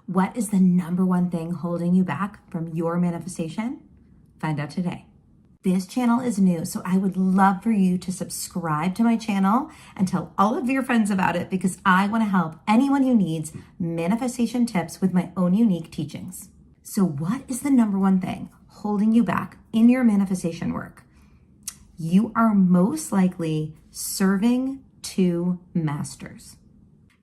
What is the number one thing holding you back from your manifestation? Find out today. This channel is new, so I would love for you to subscribe to my channel and tell all of your friends about it because I want to help anyone who needs manifestation tips with my own unique teachings. So what is the number one thing holding you back in your manifestation work? You are most likely serving two masters.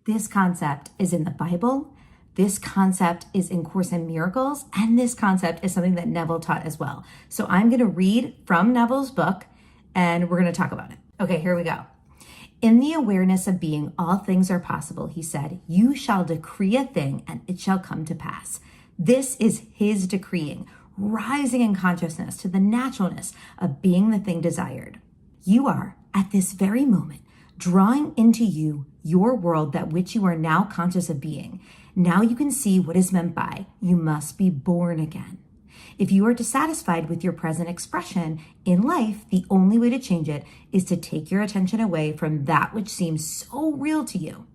This concept is in the Bible. This concept is in Course in Miracles, and this concept is something that Neville taught as well. So I'm going to read from Neville's book, and we're going to talk about it. Okay, here we go. In the awareness of being, all things are possible, he said, you shall decree a thing, and it shall come to pass. This is his decreeing, rising in consciousness to the naturalness of being the thing desired. You are, at this very moment, drawing into you your world that which you are now conscious of being. Now you can see what is meant by, you must be born again. If you are dissatisfied with your present expression in life, the only way to change it is to take your attention away from that which seems so real to you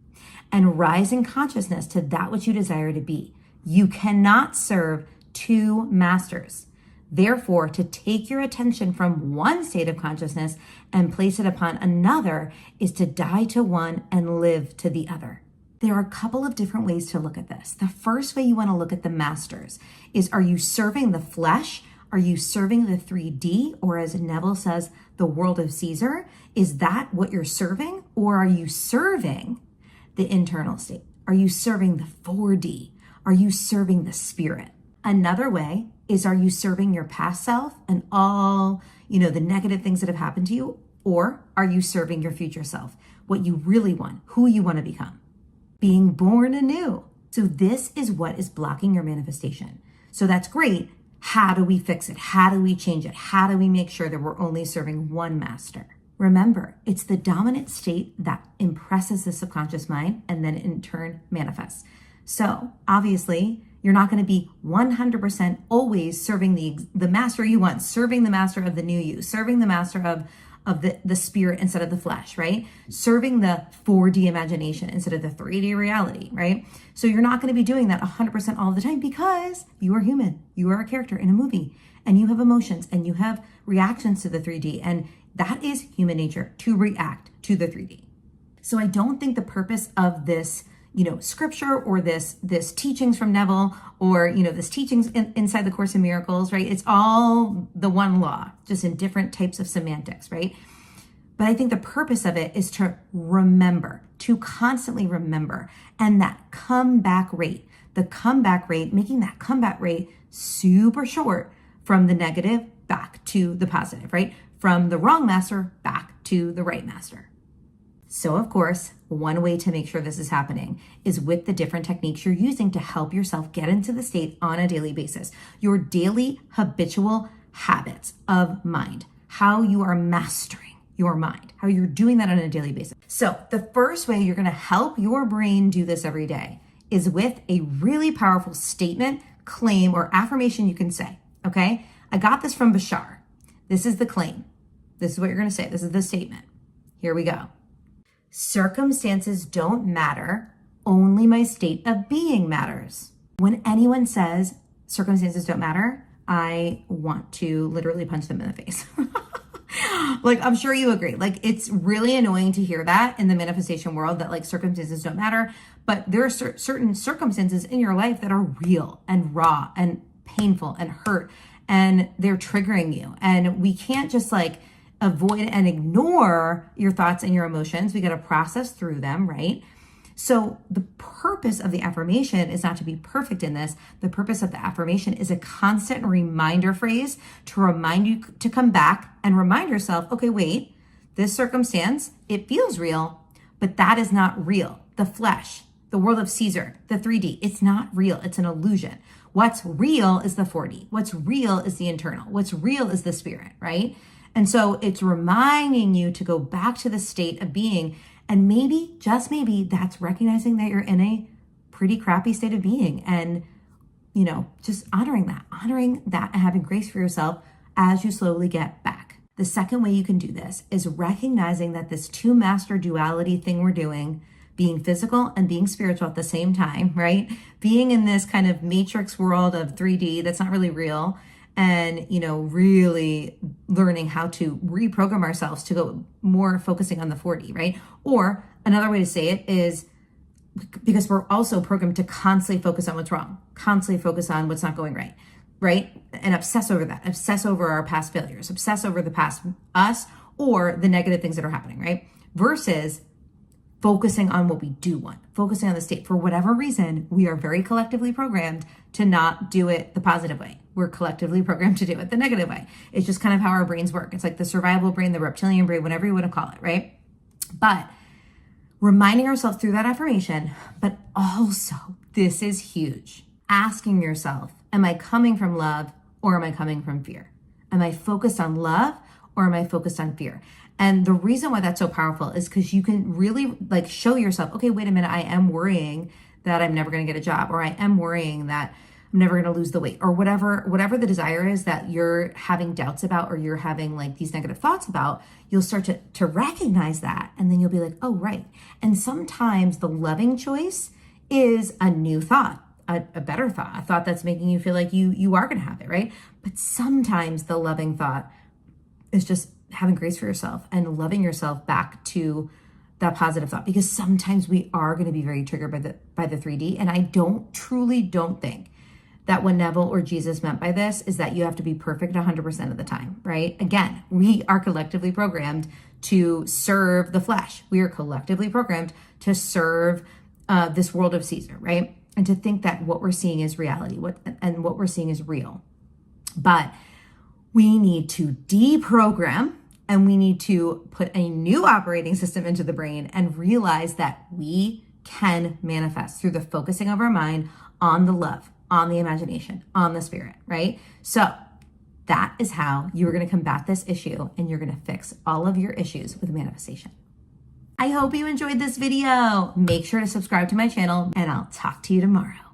and rise in consciousness to that which you desire to be. You cannot serve two masters. Therefore, to take your attention from one state of consciousness and place it upon another is to die to one and live to the other. There are a couple of different ways to look at this. The first way you want to look at the masters is, are you serving the flesh? Are you serving the 3D? Or as Neville says, the world of Caesar? Is that what you're serving? Or are you serving the internal state? Are you serving the 4D? Are you serving the spirit? Another way is, are you serving your past self and all, the negative things that have happened to you? Or are you serving your future self? What you really want, who you want to become? Being born anew. So this is what is blocking your manifestation. So that's great. How do we fix it? How do we change it? How do we make sure that we're only serving one master? Remember, it's the dominant state that impresses the subconscious mind and then in turn manifests. So obviously, you're not going to be 100% always serving the master you want, serving the master of the new you, serving the master of the spirit instead of the flesh, right? Serving the 4D imagination instead of the 3D reality, right? So you're not going to be doing that 100% all the time because you are human. You are a character in a movie and you have emotions and you have reactions to the 3D. And that is human nature, to react to the 3D. So I don't think the purpose of this scripture or this teachings from Neville or, this teachings inside the Course in Miracles, right? It's all the one law, just in different types of semantics, right? But I think the purpose of it is to remember, to constantly remember. And that comeback rate, making that comeback rate super short from the negative back to the positive, right? From the wrong master back to the right master. So of course, one way to make sure this is happening is with the different techniques you're using to help yourself get into the state on a daily basis. Your daily habitual habits of mind, how you are mastering your mind, how you're doing that on a daily basis. So the first way you're going to help your brain do this every day is with a really powerful statement, claim, or affirmation you can say, okay? I got this from Bashar. This is the claim. This is what you're going to say. This is the statement. Here we go. Circumstances don't matter, only my state of being matters. When anyone says circumstances don't matter, I want to literally punch them in the face. Like, I'm sure you agree. Like, it's really annoying to hear that in the manifestation world, that like circumstances don't matter, but there are certain circumstances in your life that are real and raw and painful and hurt, and they're triggering you. And we can't just like avoid and ignore your thoughts and your emotions. We got to process through them, right? So the purpose of the affirmation is not to be perfect in this. The purpose of the affirmation is a constant reminder phrase to remind you to come back and remind yourself, okay, wait, this circumstance, it feels real, but that is not real. The flesh, the world of Caesar, the 3D, it's not real. It's an illusion. What's real is the 4D. What's real is the internal. What's real is the spirit, right? And so it's reminding you to go back to the state of being. And maybe, just maybe, that's recognizing that you're in a pretty crappy state of being and, just honoring that and having grace for yourself as you slowly get back. The second way you can do this is recognizing that this two master duality thing we're doing being physical and being spiritual at the same time, right? Being in this kind of matrix world of 3D that's not really real, and, really learning how to reprogram ourselves to go more focusing on the 4D, right? Or another way to say it is, because we're also programmed to constantly focus on what's wrong, constantly focus on what's not going right, right? And obsess over that, obsess over our past failures, obsess over the past us or the negative things that are happening, right? Versus focusing on what we do want, focusing on the state. For whatever reason, we are very collectively programmed to not do it the positive way. We're collectively programmed to do it the negative way. It's just kind of how our brains work. It's like the survival brain, the reptilian brain, whatever you want to call it, right? But reminding ourselves through that affirmation, but also, this is huge, asking yourself, am I coming from love or am I coming from fear? Am I focused on love or am I focused on fear? And the reason why that's so powerful is because you can really show yourself, okay, wait a minute, I am worrying that I'm never going to get a job, or I am worrying that I'm never going to lose the weight, or whatever the desire is that you're having doubts about, or you're having these negative thoughts about. You'll start to recognize that, and then you'll be like, oh, right. And sometimes the loving choice is a new thought, a better thought, a thought that's making you feel like you are going to have it, right? But sometimes the loving thought is just having grace for yourself and loving yourself back to that positive thought, because sometimes we are going to be very triggered by the 3D. And I truly don't think that what Neville or Jesus meant by this is that you have to be perfect 100% of the time, right? Again, we are collectively programmed to serve the flesh. We are collectively programmed to serve this world of Caesar, right? And to think that what we're seeing is reality, what we're seeing is real. But we need to deprogram, and we need to put a new operating system into the brain and realize that we can manifest through the focusing of our mind on the love, on the imagination, on the spirit, right? So that is how you're going to combat this issue, and you're going to fix all of your issues with manifestation. I hope you enjoyed this video. Make sure to subscribe to my channel, and I'll talk to you tomorrow.